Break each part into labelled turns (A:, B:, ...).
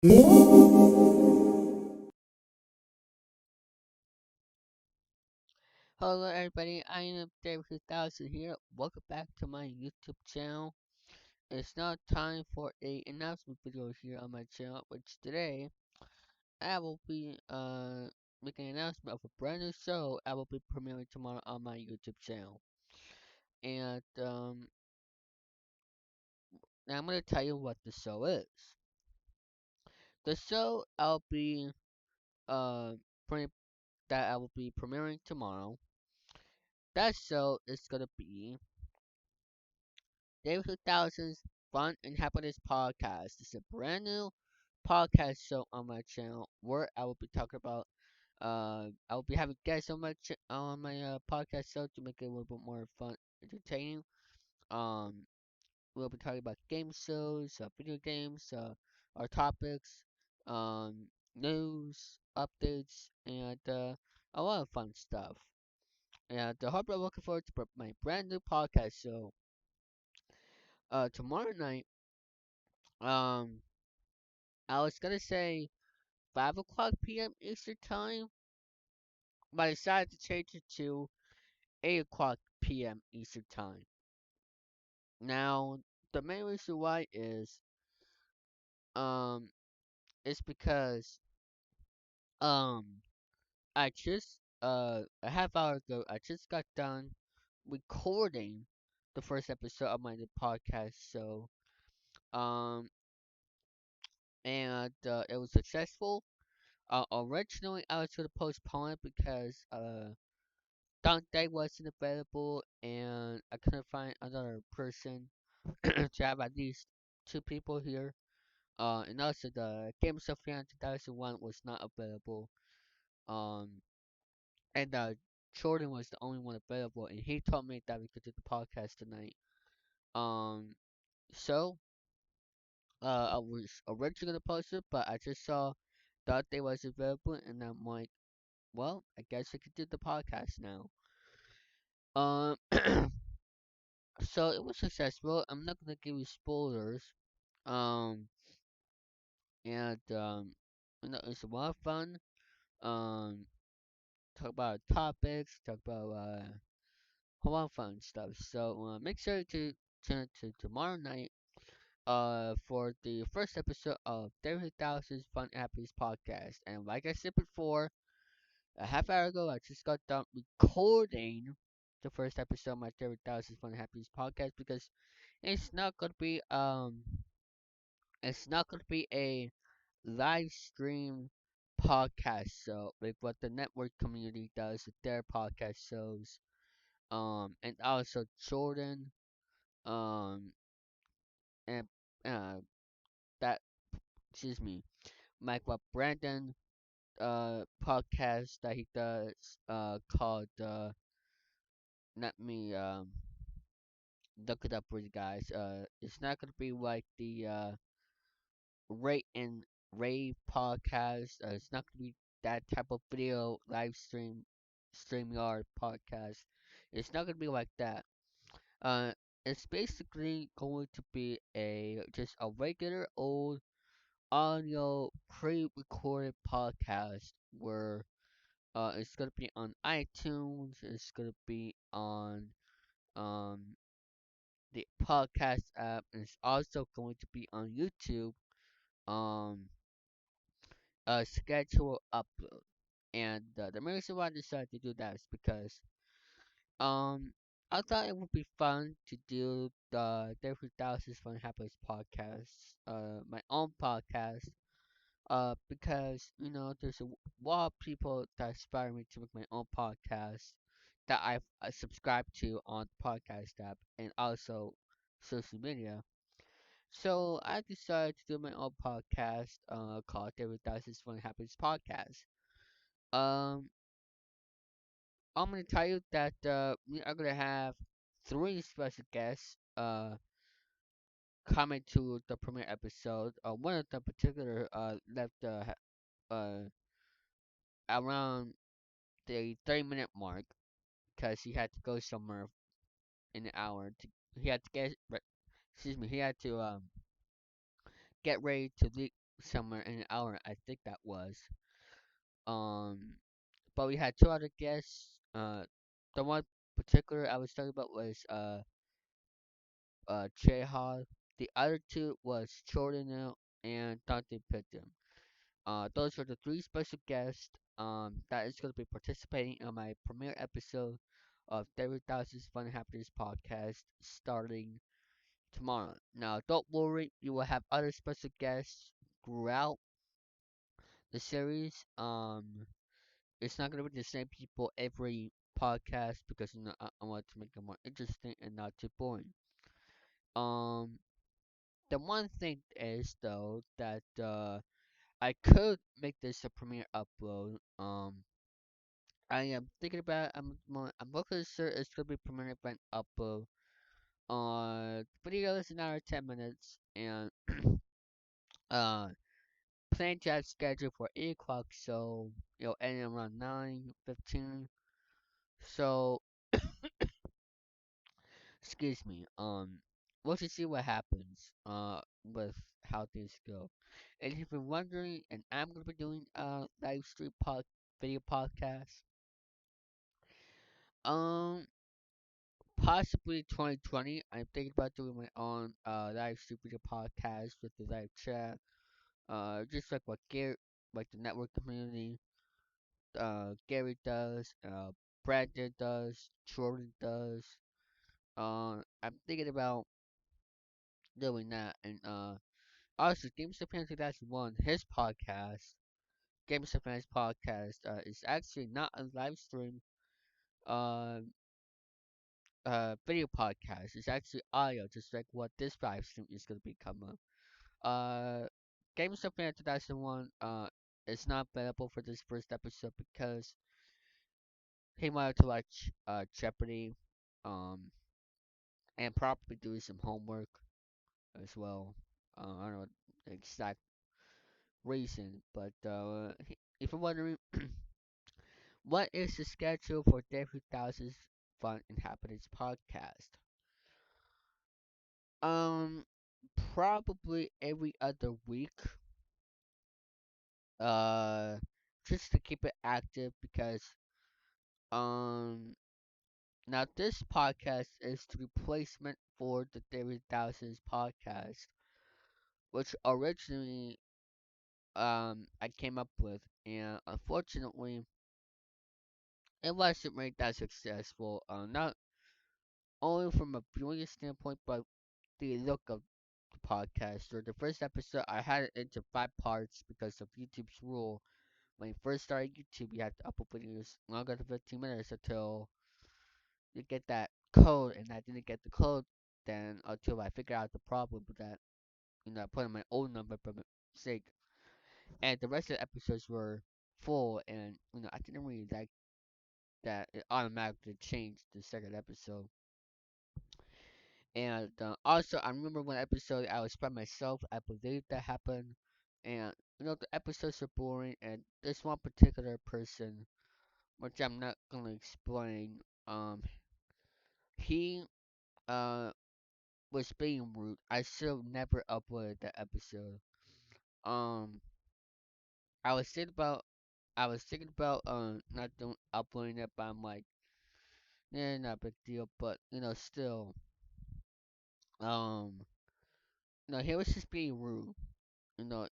A: Hello everybody, I am David 2000 here. Welcome back to my YouTube channel. It's now time for a announcement video here on my channel, which today I will be making an announcement of a brand new show I will be premiering tomorrow on my YouTube channel. And now I'm gonna tell you what the show is. The show uh pre- I will be premiering tomorrow. That show is gonna be David 2000's Fun and Happiness Podcast. It's a brand new podcast show on my channel where I will be talking about. I will be having guests on on my podcast show to make it a little bit more fun, entertaining. Um, we'll be talking about game shows, video games, our topics, um, news, updates, and a lot of fun stuff. And I hope you're looking forward to my brand new podcast show. Tomorrow night. Um, I was gonna say 5 o'clock p.m. Eastern time, but I decided to change it to 8 o'clock p.m. Eastern time. Now, the main reason why um is because um I just a half hour ago I just got done recording the first episode of my new podcast, so um and it was successful. Originally I was gonna postpone it because Dante wasn't available, and I couldn't find another person to have at least two people here. And also the Games of Fan 2001 was not available. Um, and Jordan was the only one available, and he told me that we could do the podcast tonight. Um, so I was originally gonna post it, but I just saw Dante was available, and I'm like, well, I guess I could do the podcast now. Um. So it was successful. I'm not gonna give you spoilers. Um, and it's a lot of fun. Um, talk about topics, talk about a lot of fun stuff. So make sure to tune to tomorrow night. For the first episode of David Thousands Fun Happiness podcast. And like I said before, a half hour ago, I just got done recording the first episode of my David Thousands Fun Happiness podcast because it's not gonna be a live stream podcast show like what the network community does with their podcast shows. And also Jordan, um, and uh, that excuse me, Mike what Brandon podcast that he does called let me look it up for you guys. It's not gonna be like the Rate and Rave podcast. It's not gonna be that type of video live StreamYard podcast. It's not gonna be like that. Uh, it's basically going to be a just a regular old audio pre-recorded podcast where it's gonna be on iTunes. It's gonna be on um the podcast app. And it's also going to be on YouTube. Um, a schedule upload. And the main reason why I decided to do that is because um I thought it would be fun to do the Different Thousands Fun Happiness podcast, my own podcast, because there's a lot of people that inspire me to make my own podcast that I've subscribed to on the podcast app and also social media. So I decided to do my own podcast, called Different Thousands Fun Happiness podcast. Um, I'm gonna tell you that we are gonna have three special guests coming to the premiere episode. One of them particular left around the 30-minute mark because he had to go somewhere in an hour. He had to get excuse me. He had to get ready to leave. somewhere in an hour. I think that was. Um, but we had two other guests. The one particular I was talking about was Jay Hall. The other two was Jordan and Dante Pitton. Those are the three special guests that is going to be participating in my premiere episode of David Dawson's Fun and Happiness podcast starting tomorrow. Now, don't worry, you will have other special guests throughout the series. It's not going to be the same people every podcast because I want to make it more interesting and not too boring. Um, the one thing is though that I could make this a premiere upload. I am thinking about. I'm looking sure it's gonna be premiere event upload. Video is an hour 10 minutes, and uh, plan to have scheduled for 8 o'clock. So ending around 9:15. So excuse me. We'll just see what happens. With how things go. And if you've been wondering, and I'm gonna be doing live stream video podcast. Um, Possibly 2020. I'm thinking about doing my own live stream video podcast with the live chat. Just like what Gary, like the network community, Gary does, Brandon does, Jordan does. I'm thinking about doing that, and also Games of Fans 2001, his podcast, Games of Fans podcast, is actually not a live stream. Uh, Video podcast. It's actually audio, just like what this live stream is gonna become. Games of Fan 2001 is not available for this first episode because he wanted to watch Jeopardy, um, and probably do some homework as well. I don't know the exact reason, but if you're wondering, what is the schedule for David Dawson's Fun Inhabitants podcast? Um, Probably every other week. Uh, just to keep it active because um now this podcast is the replacement for the David Dawson's podcast, which originally I came up with, and unfortunately it wasn't really that successful. Not only from a viewing standpoint, but the look of the podcast. Or the first episode, I had it into 5 parts because of YouTube's rule. When you first started YouTube, you had to upload videos longer than 15 minutes until you get that code, and I didn't get the code then until I figured out the problem with that. I put in my own number by mistake, and the rest of the episodes were full, and I didn't really like that it automatically changed the second episode. And also, I remember one episode I was by myself. I believe that happened, and the episodes were boring. And this one particular person, which I'm not gonna explain, he uh was being rude. I still never uploaded that episode. Um, I was thinking about not doing uploading it, but I'm like, yeah, not a big deal. But still, um, no, he was just being rude. You know,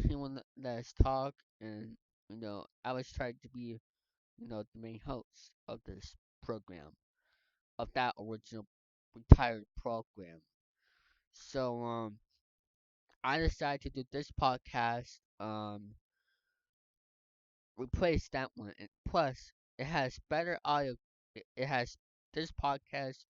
A: he wouldn't let us talk, and I was trying to be the main host of this program, of that original retired program. So I decided to do this podcast. Replace that one. And plus, it has better audio. It has this podcast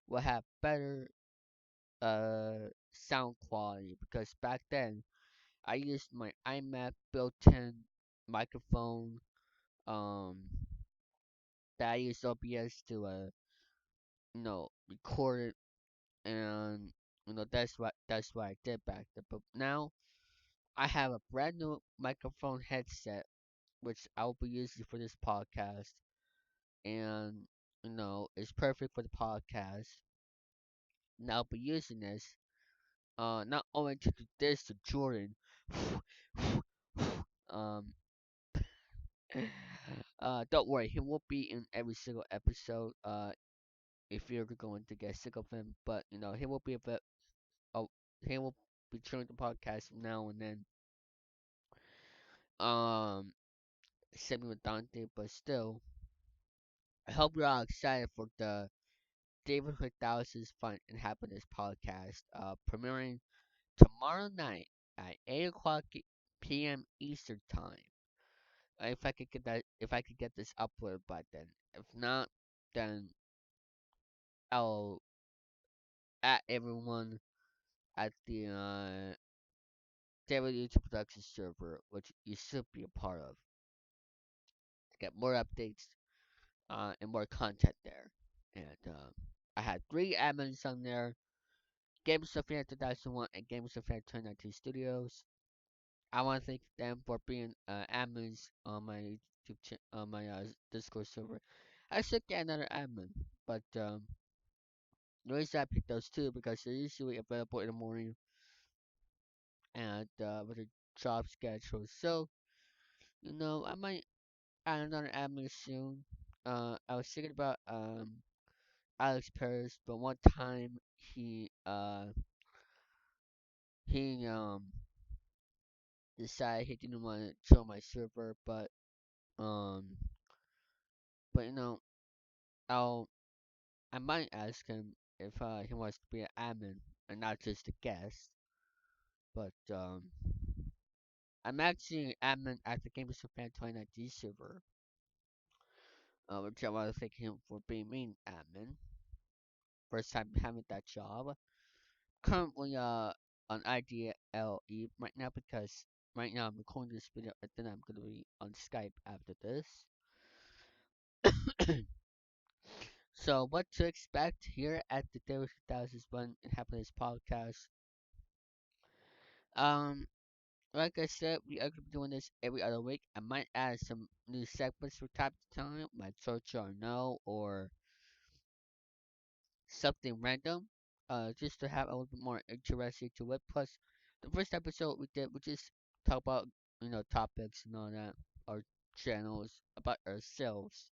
A: will have better sound quality because back then I used my iMac built-in microphone that I used OBS to record it, and that's what I did back then. But now I have a brand new microphone headset which I'll be using for this podcast, and it's perfect for the podcast. And I'll be using this not only to do this to Jordan, um, don't worry, he won't be in every single episode. If you're going to get sick of him, but he will be a bit. Oh, he will be joining the podcast now and then. Um, semi redundant, but still, I hope you're all excited for the David 1000's Fun and Happiness podcast, premiering tomorrow night at 8 o'clock p.m. Eastern time. If I could get this uploaded by then. If not, then I'll at everyone at the David YouTube production server, which you should be a part of, to get more updates and more content there. And I had 3 admins on there: Games of Fan 2001 and Games of Fan 2019 Studios. I want to thank them for being admins on my on my Discord server. I should get another admin, but the reason I picked those two because they're usually available in the morning and with a job schedule. So I might add another admin soon. I was thinking about Alex Paris, but one time he decided he didn't want to join my server, um but I'll I might ask him if he wants to be an admin and not just a guest. But I'm actually an admin at the Gamers of Fan 2019 server, which I want to thank him for being me an admin. First time having that job. Currently on IDLE right now because right now I'm recording this video and then I'm gonna be on Skype after this. So what to expect here at the Daily 2001 and Happiness podcast? Um, like I said, we are gonna be doing this every other week. I might add some new segments from time to time, like search or no, or something random. Just to have a little bit more interesting to it. Plus, the first episode we did, we just talk about topics and all that, our channels, about ourselves.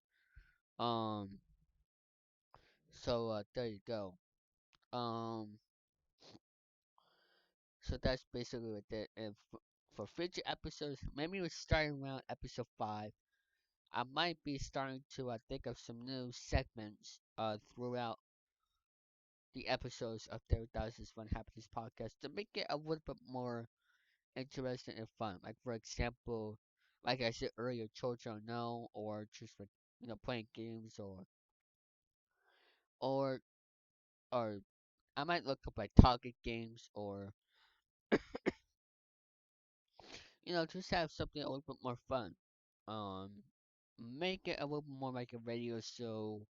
A: Um, so there you go. Um, so that's basically what it. And for future episodes, maybe we're starting around episode 5. I might be starting to think of some new segments throughout the episodes of the Thousands Fun Happiness podcast to make it a little bit more interesting and fun. Like for example, like I said earlier, children know, or just like playing games, or or I might look up like target games, or just have something a little bit more fun. Um, make it a little more like a radio show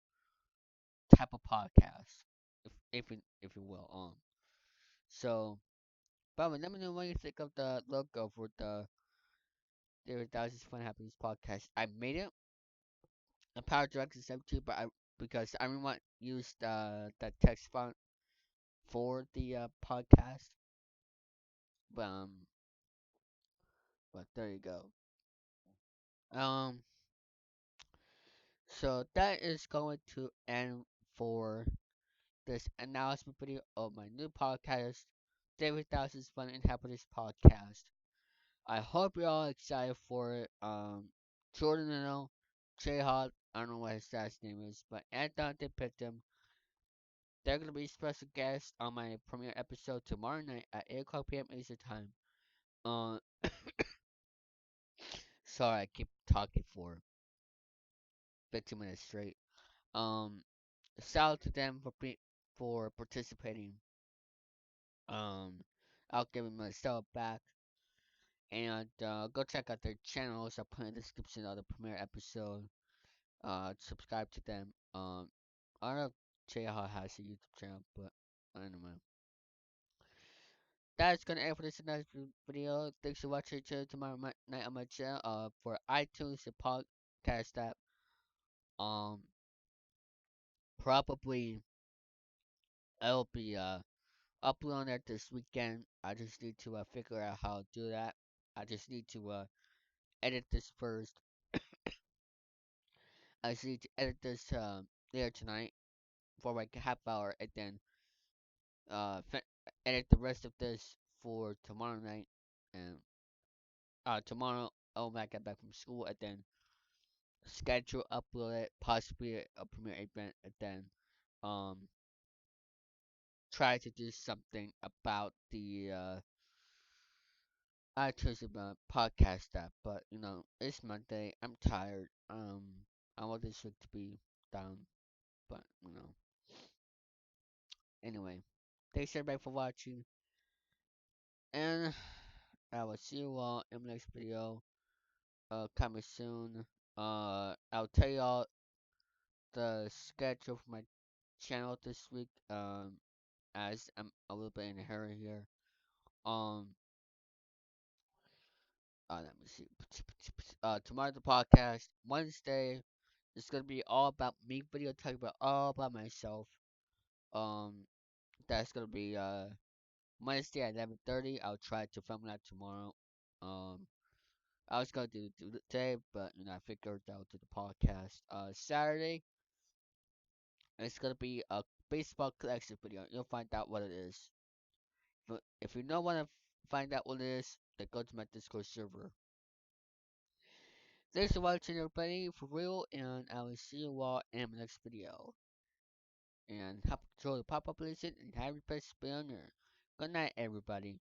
A: type of podcast, if you will. So, but let me know what you think of the logo for the David Dawson's Fun Happiness podcast. I made it. The Power Director 17, but because I didn't want to use the text font for the podcast. But there you go. Um, so that is going to end for this announcement video of my new podcast, David Dawson's Fun and Happiness podcast. I hope you're all excited for it. Jordan, I know, Jayhawk, I don't know what his last name is, but Anton, they picked him. They're gonna be special guests on my premiere episode tomorrow night at 8 o'clock p.m. Eastern time. Uh, sorry, I keep talking for 15 minutes straight. Um, Shout out to them for participating. Um, I'll give them a shout back. And go check out their channels. I'll put in the description of the premiere episode. Subscribe to them. I don't know if Jayha has a YouTube channel, but anyway. That's gonna end for this next video. Thanks for watching tomorrow night on my channel. For iTunes the podcast app. Probably it'll be upload it this weekend. I just need to figure out how to do that. I just need to edit this first. I just need to edit this later tonight for like a half hour, and then edit the rest of this for tomorrow night. And tomorrow, when I get back from school, and then schedule upload it, possibly a premiere event, and then um try to do something about the iTunes about podcast stuff. But it's Monday. I'm tired. I want this week to be done, but anyway. Thanks everybody for watching, and I will see you all in the next video. Coming soon. I'll tell y'all the schedule for my channel this week. As I'm a little bit in a hurry here. Um, let me see. Tomorrow the podcast. Wednesday, it's gonna be all about me video, talking about all about myself. Um, that's gonna be Wednesday at 11:30. I'll try to film that tomorrow. Um, I was gonna do it today, but I figured I'll do the podcast. Saturday, it's gonna be a baseball collection video. You'll find out what it is. But if you don't want to find out what it is, then go to my Discord server. Thanks for watching, everybody, for real, and I will see you all in the next video. And help control the pop-up listen and have your best spinner. Good night, everybody.